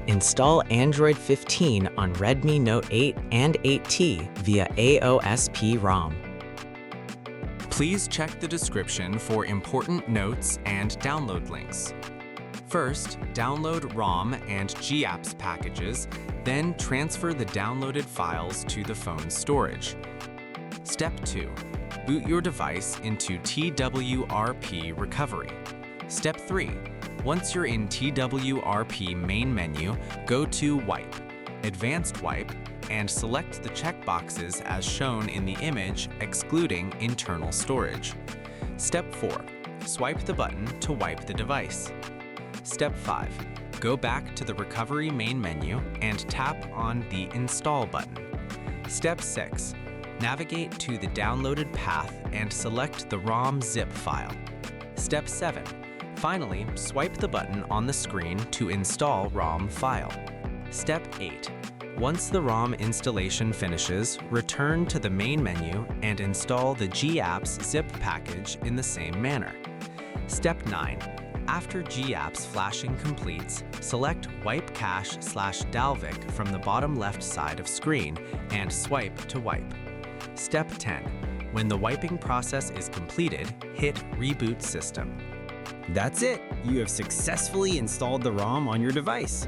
Install Android 15 on Redmi Note 8 and 8T via AOSP ROM. Please check the description for important notes and download links. First, download ROM and GApps packages, then transfer the downloaded files to the phone's storage. Step 2. Boot your device into TWRP recovery. Step 3. Once you're in TWRP main menu, go to Wipe, Advanced Wipe, and select the checkboxes as shown in the image, excluding internal storage. Step 4. Swipe the button to wipe the device. Step 5. Go back to the Recovery main menu and tap on the Install button. Step 6. Navigate to the downloaded path and select the ROM zip file. Step 7. Finally, swipe the button on the screen to install ROM file. Step 8. Once the ROM installation finishes, return to the main menu and install the GApps zip package in the same manner. Step 9. After GApps flashing completes, select Wipe Cache/Dalvik from the bottom left side of screen and swipe to wipe. Step 10. When the wiping process is completed, hit Reboot System. That's it! You have successfully installed the ROM on your device.